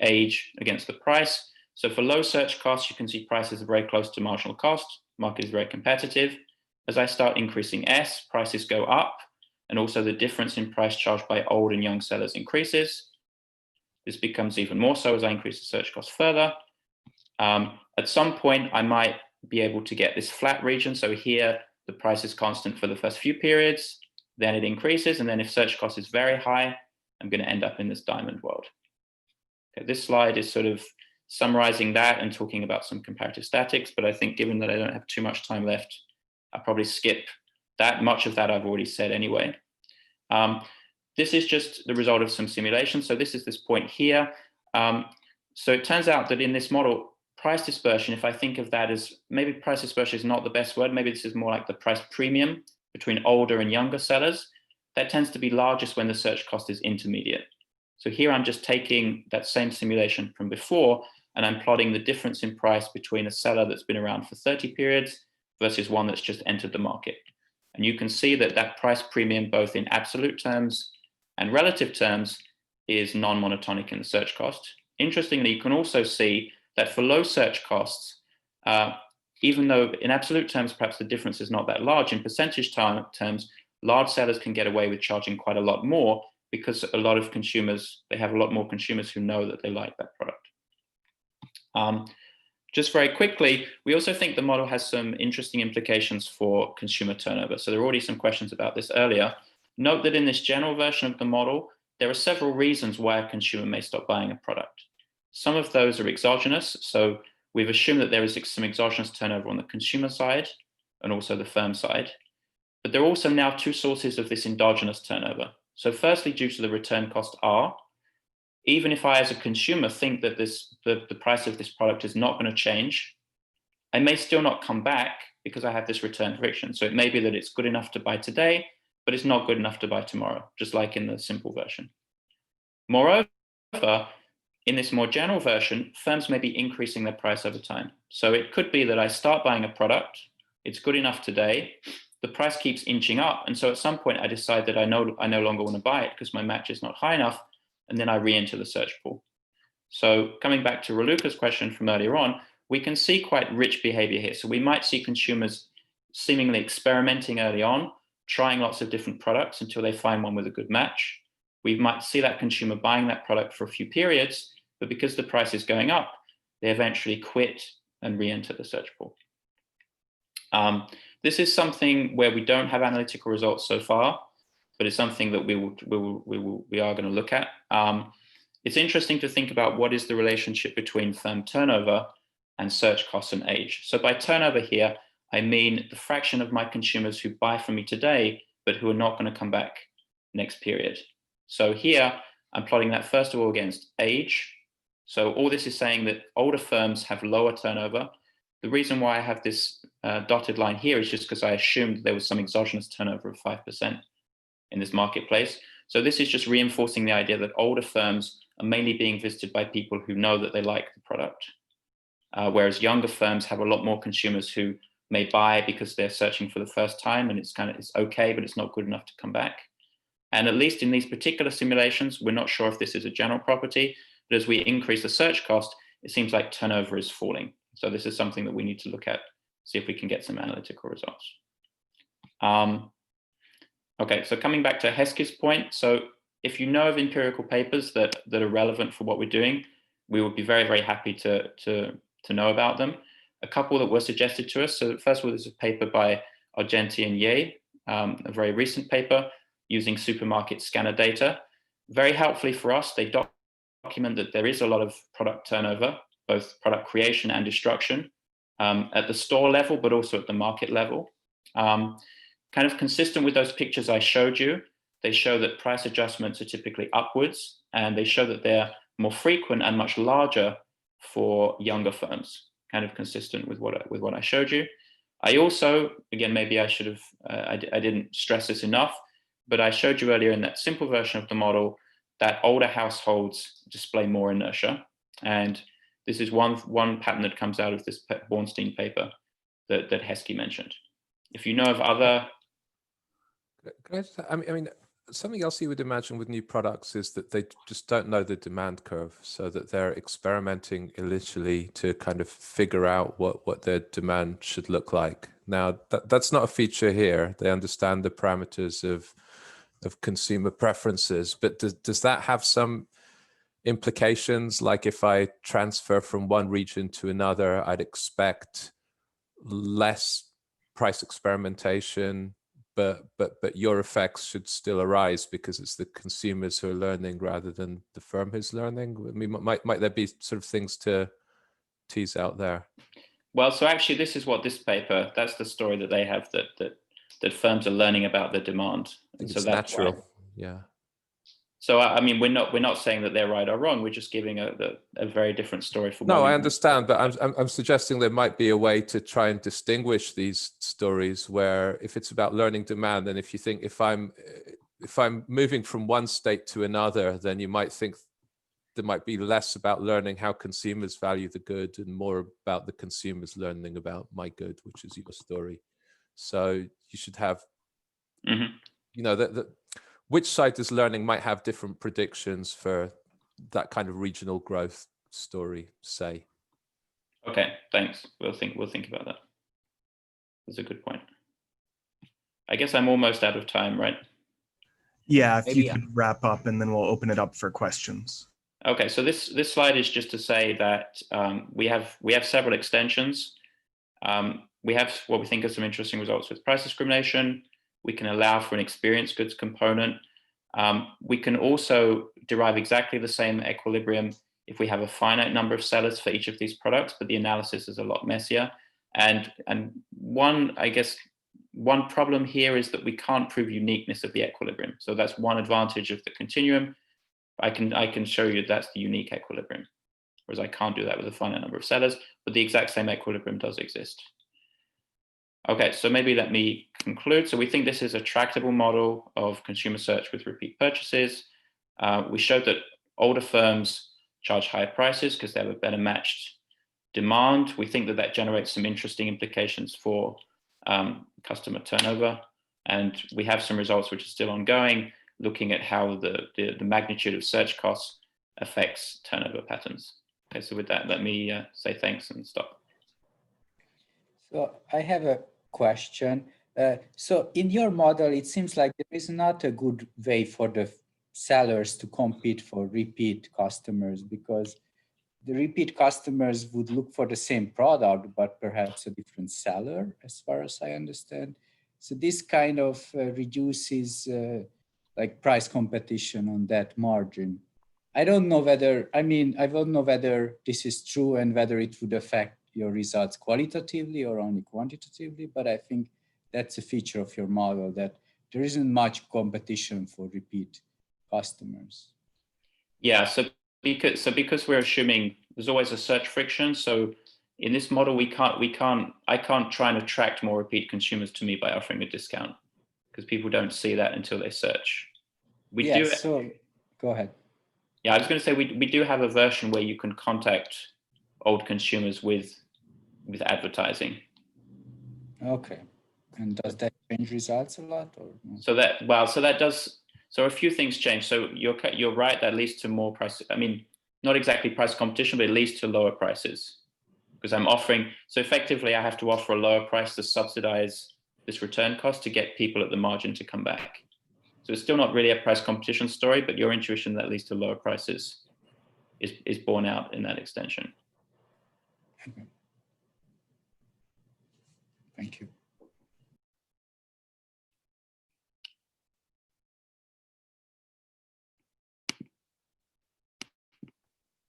age against the price. So for low search costs, you can see prices are very close to marginal cost. Market is very competitive. As I start increasing S, prices go up, and also the difference in price charged by old and young sellers increases. This becomes even more so as I increase the search cost further. At some point, I might be able to get this flat region. So here, the price is constant for the first few periods, then it increases, and then if search cost is very high, I'm going to end up in this diamond world. Okay, this slide is sort of summarizing that and talking about some comparative statics, but I think given that I don't have too much time left, I'll probably skip that. Much of that I've already said anyway. This is just the result of some simulations. So this is this point here. So it turns out that in this model, price dispersion, if I think of that as, maybe price dispersion is not the best word, maybe this is more like the price premium between older and younger sellers, that tends to be largest when the search cost is intermediate. So here I'm just taking that same simulation from before, and I'm plotting the difference in price between a seller that's been around for 30 periods versus one that's just entered the market. And you can see that that price premium, both in absolute terms and relative terms, is non-monotonic in the search cost. Interestingly, you can also see that for low search costs, even though in absolute terms, perhaps the difference is not that large, in percentage terms, large sellers can get away with charging quite a lot more because a lot of consumers, they have a lot more consumers who know that they like that product. Just very quickly, we also think the model has some interesting implications for consumer turnover. So there are already some questions about this earlier. Note that in this general version of the model, there are several reasons why a consumer may stop buying a product. Some of those are exogenous. So we've assumed that there is some exogenous turnover on the consumer side and also the firm side. But there are also now two sources of this endogenous turnover. So firstly, due to the return cost R, even if I as a consumer think that the price of this product is not going to change, I may still not come back because I have this return friction. So it may be that it's good enough to buy today, but it's not good enough to buy tomorrow, just like in the simple version. Moreover, in this more general version, firms may be increasing their price over time. So it could be that I start buying a product, it's good enough today, the price keeps inching up. And so at some point I decide that I no longer want to buy it because my match is not high enough. And then I re-enter the search pool. So coming back to Raluca's question from earlier on, we can see quite rich behavior here. So we might see consumers seemingly experimenting early on, trying lots of different products until they find one with a good match. We might see that consumer buying that product for a few periods, but because the price is going up, they eventually quit and re-enter the search pool. This is something where we don't have analytical results so far, but it's something that we are going to look at. It's interesting to think about what is the relationship between firm turnover and search costs and age. So by turnover here, I mean the fraction of my consumers who buy from me today, but who are not going to come back next period. So here, I'm plotting that first of all against age. So all this is saying that older firms have lower turnover. The reason why I have this dotted line here is just because I assumed there was some exogenous turnover of 5% in this marketplace. So this is just reinforcing the idea that older firms are mainly being visited by people who know that they like the product. Whereas younger firms have a lot more consumers who may buy because they're searching for the first time and it's okay, but it's not good enough to come back. And at least in these particular simulations, we're not sure if this is a general property, but as we increase the search cost, it seems like turnover is falling. So this is something that we need to look at, see if we can get some analytical results. Okay, so coming back to Heske's point, so if you know of empirical papers that are relevant for what we're doing, we would be very, very happy to know about them. A couple that were suggested to us. So first of all, there's a paper by Argenti and Ye, a very recent paper using supermarket scanner data. Very helpfully for us, they document that there is a lot of product turnover, both product creation and destruction, at the store level, but also at the market level. Kind of consistent with those pictures I showed you, they show that price adjustments are typically upwards, and they show that they're more frequent and much larger for younger firms, kind of consistent with what I showed you. I also, again, maybe I should have, I didn't stress this enough, but I showed you earlier in that simple version of the model that older households display more inertia. And this is one pattern that comes out of this Bornstein paper that Heske mentioned. if you know of other. I mean, something else you would imagine with new products is that they just don't know the demand curve, so that they're experimenting initially to kind of figure out what their demand should look like. Now, that's not a feature here. They understand the parameters of consumer preferences, but does that have some implications? Like if I transfer from one region to another, I'd expect less price experimentation, but your effects should still arise because it's the consumers who are learning rather than the firm who's learning. I mean, might there be sort of things to tease out there? Well, so actually, this is what this paper, that's the story that they have, that firms are learning about the demand. And so it's that's natural. why. Yeah. So I mean, we're not saying that they're right or wrong. We're just giving a very different story from. No, I understand, but I'm suggesting there might be a way to try and distinguish these stories where if it's about learning demand, then if you think if I'm moving from one state to another, then you might think there might be less about learning how consumers value the good and more about the consumers learning about my good, which is your story. So you should have, you know, which side is learning might have different predictions for that kind of regional growth story, say. Okay, thanks. We'll think about that. That's a good point. I guess I'm almost out of time, right? Yeah, if you could wrap up and then we'll open it up for questions. Okay, so this slide is just to say that we have several extensions. We have what we think are some interesting results with price discrimination. We can allow for an experience goods component. We can also derive exactly the same equilibrium if we have a finite number of sellers for each of these products, but the analysis is a lot messier. And one problem here is that we can't prove uniqueness of the equilibrium. So that's one advantage of the continuum. I can show you that's the unique equilibrium, whereas I can't do that with a finite number of sellers, but the exact same equilibrium does exist. Okay, so maybe let me conclude. So we think this is a tractable model of consumer search with repeat purchases. We showed that older firms charge higher prices because they have a better matched demand. We think that generates some interesting implications for customer turnover. And we have some results which are still ongoing, looking at how the magnitude of search costs affects turnover patterns. Okay, so with that, let me say thanks and stop. So I have a question. So in your model, it seems like there is not a good way for the sellers to compete for repeat customers, because the repeat customers would look for the same product, but perhaps a different seller, as far as I understand. So this kind of reduces like price competition on that margin. I don't know whether this is true and whether it would affect your results qualitatively or only quantitatively, but I think that's a feature of your model, that there isn't much competition for repeat customers. Yeah, so because we're assuming there's always a search friction. So in this model, I can't try and attract more repeat consumers to me by offering a discount, because people don't see that until they search. So go ahead. Yeah, I was going to say we do have a version where you can contact old consumers with advertising. Okay, and does that change results a lot, or no? So a few things change. So you're right, that leads to more price. I mean, not exactly price competition, but it leads to lower prices, because I'm offering. So effectively, I have to offer a lower price to subsidize this return cost to get people at the margin to come back. So it's still not really a price competition story, but your intuition that leads to lower prices is borne out in that extension. Okay. Thank you.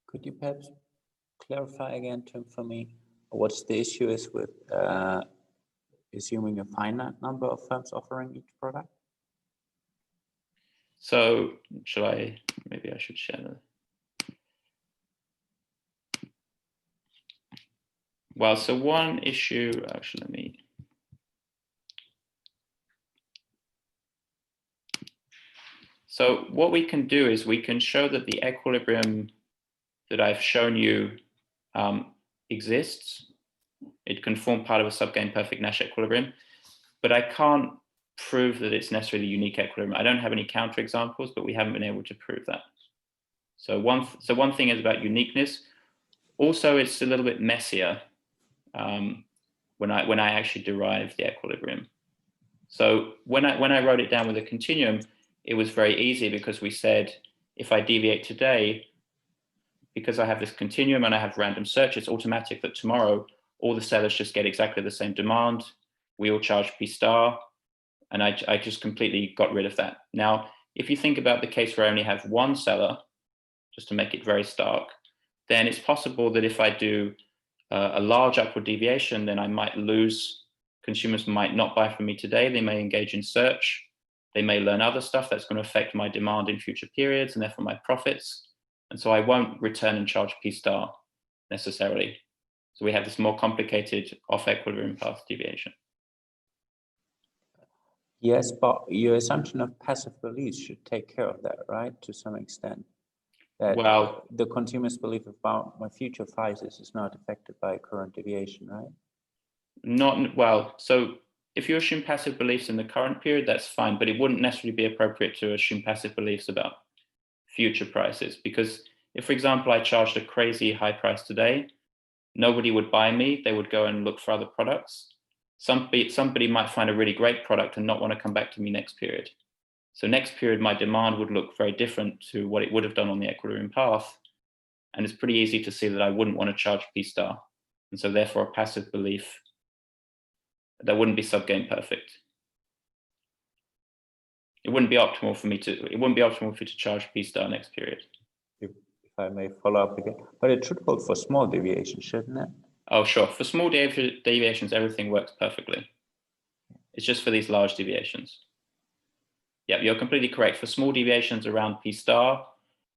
Could you perhaps clarify again, Tim, for me, what's the issue is with assuming a finite number of firms offering each product? So maybe I should share that. Well, so one issue, actually, let me. So what we can do is we can show that the equilibrium that I've shown you exists. It can form part of a subgain perfect Nash equilibrium. but I can't prove that it's necessarily a unique equilibrium. I don't have any counterexamples, but we haven't been able to prove that. So one thing is about uniqueness. Also, it's a little bit messier when I actually derive the equilibrium. So when I wrote it down with a continuum, it was very easy because we said, if I deviate today, because I have this continuum and I have random search, it's automatic that tomorrow all the sellers just get exactly the same demand. We all charge P star, and I just completely got rid of that. Now, if you think about the case where I only have one seller, just to make it very stark, then it's possible that if I do a large upward deviation, then I might lose. Consumers might not buy from me today. They may engage in search. They may learn other stuff that's going to affect my demand in future periods and therefore my profits. And so I won't return and charge P star necessarily. So we have this more complicated off equilibrium path deviation. Yes, but your assumption of passive beliefs should take care of that, right? To some extent. That well, the consumer's belief about my future prices is not affected by current deviation, right? Not well. So if you assume passive beliefs in the current period, that's fine, but it wouldn't necessarily be appropriate to assume passive beliefs about future prices, because if, for example, I charged a crazy high price today, nobody would buy me. They would go and look for other products. Somebody might find a really great product and not want to come back to me next period. So next period, my demand would look very different to what it would have done on the equilibrium path. And it's pretty easy to see that I wouldn't want to charge P star. And so therefore a passive belief, that wouldn't be subgame perfect. It wouldn't be optimal for me to charge P star next period. If I may follow up again, but it should hold for small deviations, shouldn't it? Oh, sure. For small deviations, everything works perfectly. It's just for these large deviations. Yeah, you're completely correct. For small deviations around P star,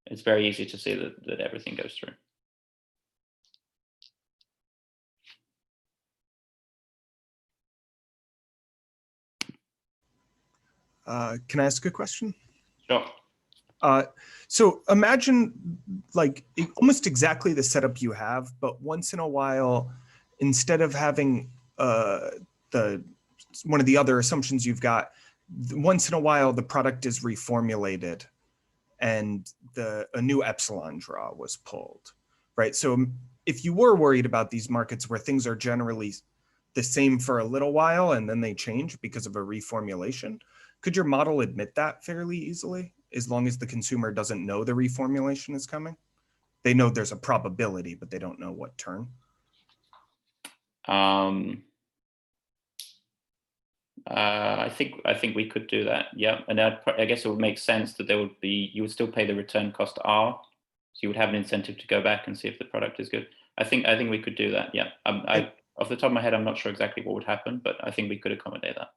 it's very easy to see that everything goes through. Can I ask a question? Sure. So imagine like almost exactly the setup you have, but once in a while, instead of having one of the other assumptions you've got, once in a while the product is reformulated and a new epsilon draw was pulled, right? So if you were worried about these markets where things are generally the same for a little while and then they change because of a reformulation, could your model admit that fairly easily, as long as the consumer doesn't know the reformulation is coming? They know there's a probability, but they don't know what turn. I think we could do that. Yeah, and I guess it would make sense that you would still pay the return cost R, so you would have an incentive to go back and see if the product is good. I think we could do that. Yeah, off the top of my head, I'm not sure exactly what would happen, but I think we could accommodate that.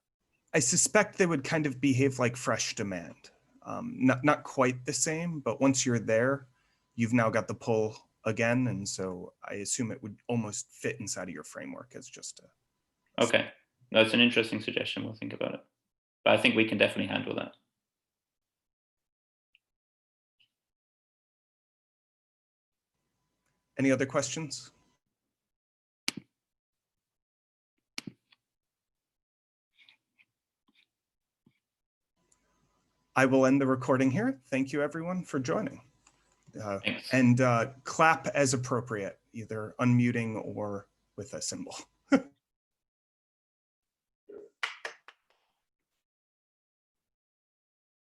I suspect they would kind of behave like fresh demand. Not quite the same, but once you're there, you've now got the pull again. And so I assume it would almost fit inside of your framework as just a... Okay, that's an interesting suggestion. We'll think about it. But I think we can definitely handle that. Any other questions? I will end the recording here. Thank you everyone for joining. And clap as appropriate, either unmuting or with a symbol.